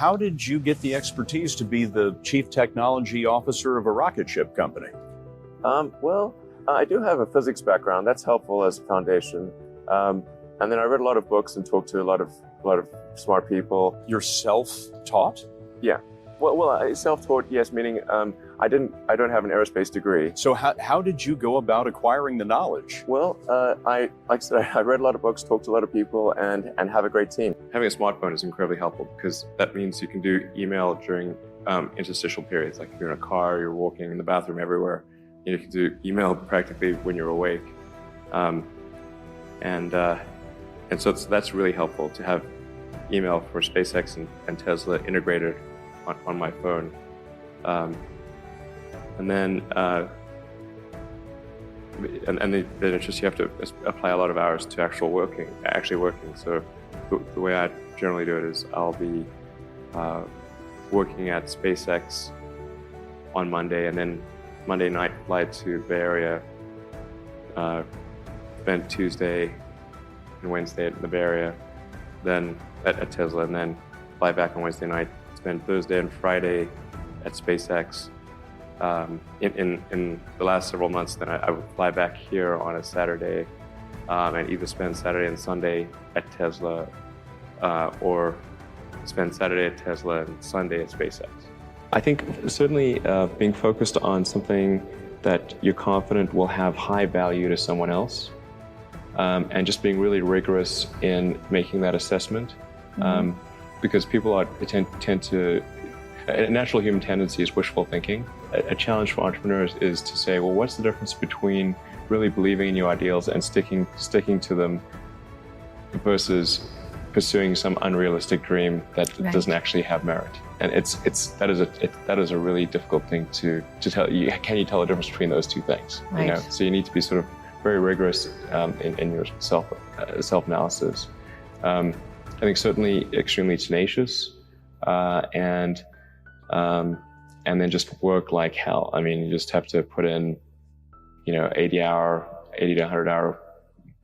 How did you get the expertise to be the chief technology officer of a rocket ship company? I do have a physics background. That's helpful as a foundation. And then I read a lot of books and talked to a lot of smart people. You're self-taught? Yeah. Well, self-taught, yes, meaning I don't have an aerospace degree. So how did you go about acquiring the knowledge? Well, like I said, I read a lot of books, talked to a lot of people, and have a great team. Having a smartphone is incredibly helpful because that means you can do email during interstitial periods, like if you're in a car, you're walking in the bathroom, everywhere. You can do email practically when you're awake, and so that's really helpful to have email for SpaceX and Tesla integrated on my phone, and then it's just you have to apply a lot of hours to actually working. So the way I generally do it is I'll be working at SpaceX on Monday, and then Monday night flight to the Bay Area, spend Tuesday and Wednesday in the Bay Area, then at Tesla, and then fly back on Wednesday night, spend Thursday and Friday at SpaceX. In the last several months, then I would fly back here on a Saturday and either spend Saturday and Sunday at Tesla or spend Saturday at Tesla and Sunday at SpaceX. I think certainly being focused on something that you're confident will have high value to someone else, and just being really rigorous in making that assessment, because people tend to, a natural human tendency is wishful thinking. A challenge for entrepreneurs is to say, well, what's the difference between really believing in your ideals and sticking to them versus pursuing some unrealistic dream that doesn't actually have merit? And that is a really difficult thing to tell you. Can you tell the difference between those two things? Right. You know, so you need to be sort of very rigorous in your self-analysis. I think certainly extremely tenacious, and then just work like hell. I mean, you just have to put in, 80 to 100-hour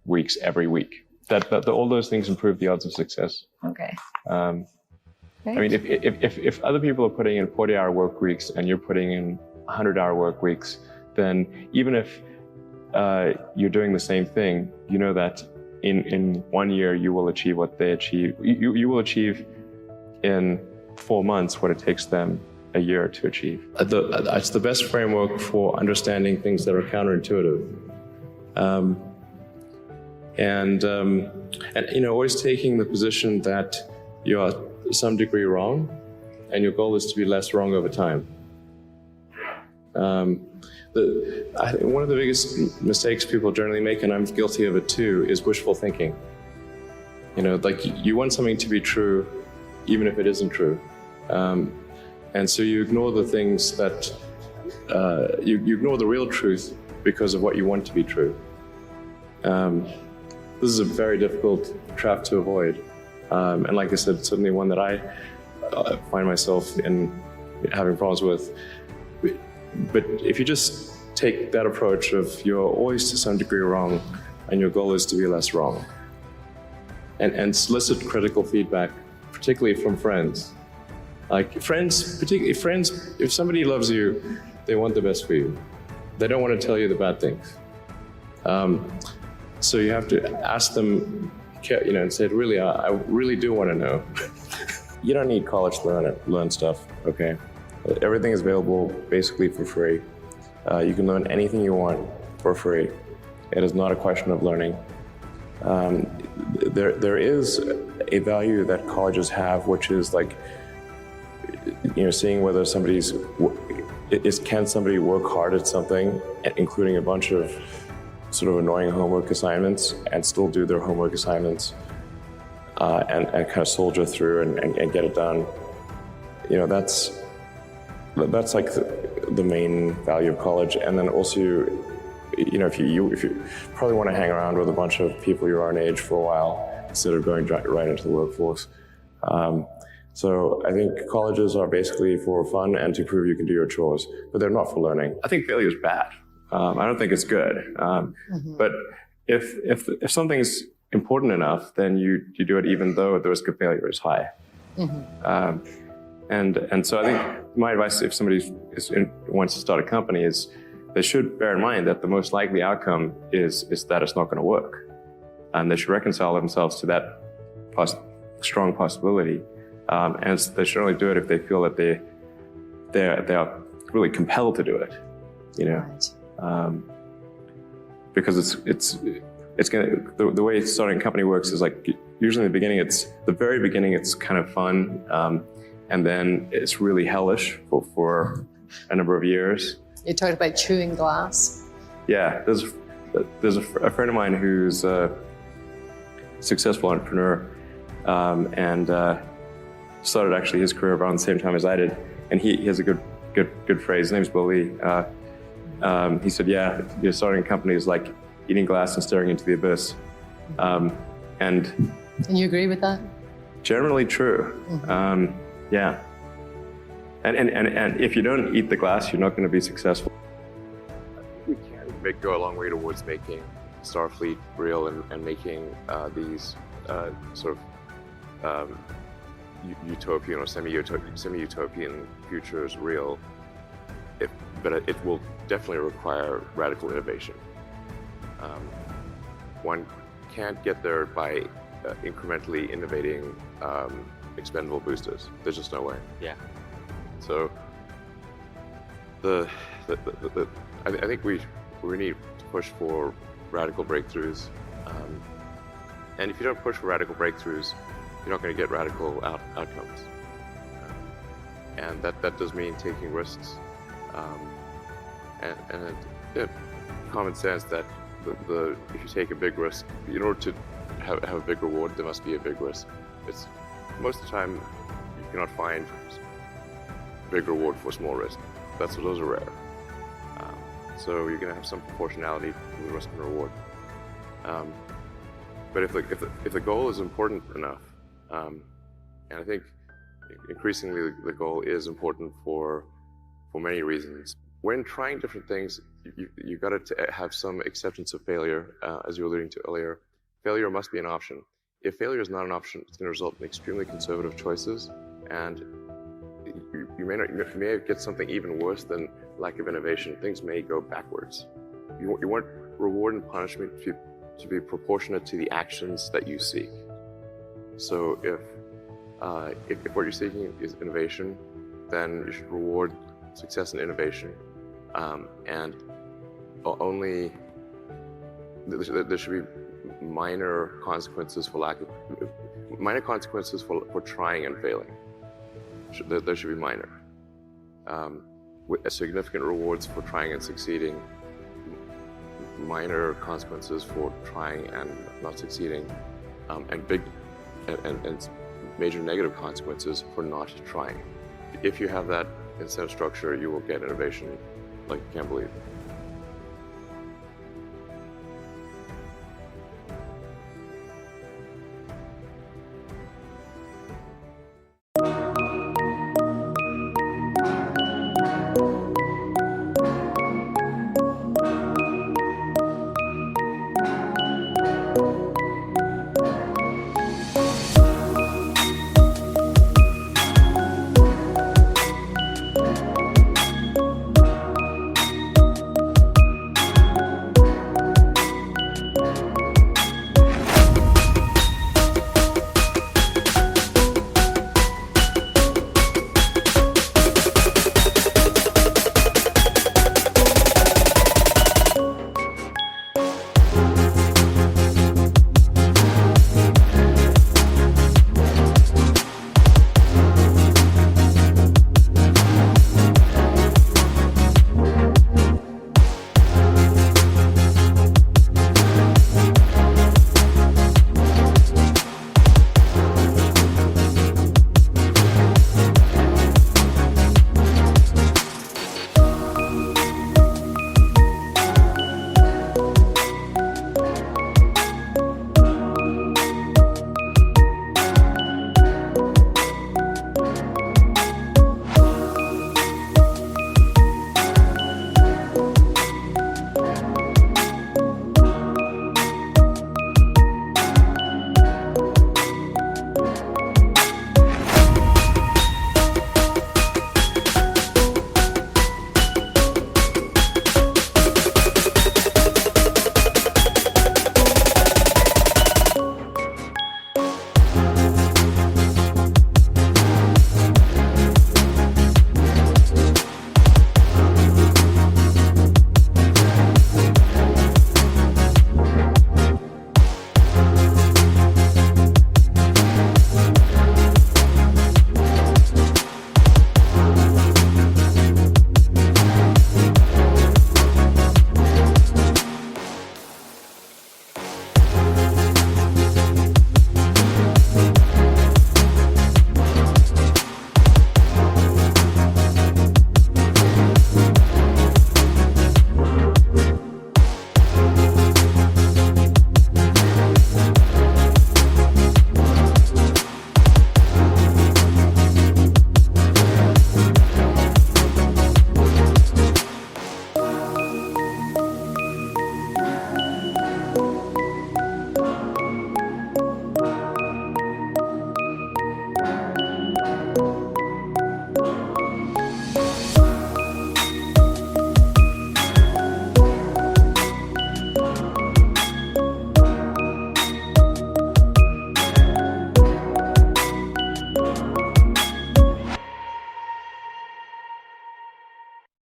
weeks every week. All those things improve the odds of success. Okay. I mean, if other people are putting in 40-hour work weeks and you're putting in 100-hour work weeks, then even if you're doing the same thing, you know that in 1 year you will achieve what they achieve. You will achieve in 4 months what it takes them a year to achieve. It's the best framework for understanding things that are counterintuitive. And always taking the position that you are to some degree wrong, and your goal is to be less wrong over time. I think one of the biggest mistakes people generally make, and I'm guilty of it too, is wishful thinking. Like you want something to be true, even if it isn't true. And so you ignore the things that, you ignore the real truth because of what you want to be true. This is a very difficult trap to avoid. And like I said, certainly one that I find myself in having problems with. But if you just take that approach of you're always to some degree wrong and your goal is to be less wrong, and solicit critical feedback, particularly from friends. Like particularly friends, if somebody loves you, they want the best for you. They don't want to tell you the bad things. So you have to ask them, and say, really, I really do want to know. You don't need college to learn stuff, okay? Everything is available basically for free. You can learn anything you want for free. It is not a question of learning. There is a value that colleges have, which is like, seeing whether can somebody work hard at something, including a bunch of sort of annoying homework assignments, and still do their homework assignments, and kind of soldier through and get it done. That's like the main value of college. And then also, if you probably want to hang around with a bunch of people your own age for a while instead of going right into the workforce. So I think colleges are basically for fun and to prove you can do your chores, but they're not for learning. I think failure is bad. I don't think it's good. But if something's important enough, then you do it even though the risk of failure is high. And so I think my advice, if somebody wants to start a company, is they should bear in mind that the most likely outcome is that it's not going to work, and they should reconcile themselves to that strong possibility. And they should only do it if they feel that they are really compelled to do it, Right. because it's gonna, the way starting a company works is like, usually in the very beginning it's kind of fun, and then it's really hellish for a number of years. You talked about chewing glass. Yeah, there's a friend of mine who's a successful entrepreneur, and started actually his career around the same time as I did, and he has a good phrase. His name's Billy. He said, "Yeah, starting a company is like eating glass and staring into the abyss," and you agree with that? generally true. Mm-hmm. Yeah, and if you don't eat the glass, you're not going to be successful. We can go a long way towards making Starfleet real and making these sort of utopian or semi-utopian futures real. But it will definitely require radical innovation. One can't get there by incrementally innovating expendable boosters. There's just no way. Yeah. So I think we need to push for radical breakthroughs, and if you don't push for radical breakthroughs, you're not going to get radical outcomes, and that does mean taking risks, and common sense that if you take a big risk, in order to have a big reward, there must be a big risk. It's most of the time you cannot find big reward for small risk. Those are rare. So you're going to have some proportionality between risk and reward. But if the goal is important enough, and I think increasingly the goal is important for many reasons. When trying different things, you've got to have some acceptance of failure, as you were alluding to earlier. Failure must be an option. If failure is not an option, it's going to result in extremely conservative choices, and you may get something even worse than lack of innovation. Things may go backwards. You want reward and punishment to be proportionate to the actions that you seek. So if what you're seeking is innovation, then you should reward success in innovation, and only there should be minor consequences for trying and failing. There should be minor, with significant rewards for trying and succeeding, minor consequences for trying and not succeeding, and big and major negative consequences for not trying. If you have that incentive structure, you will get innovation like you can't believe.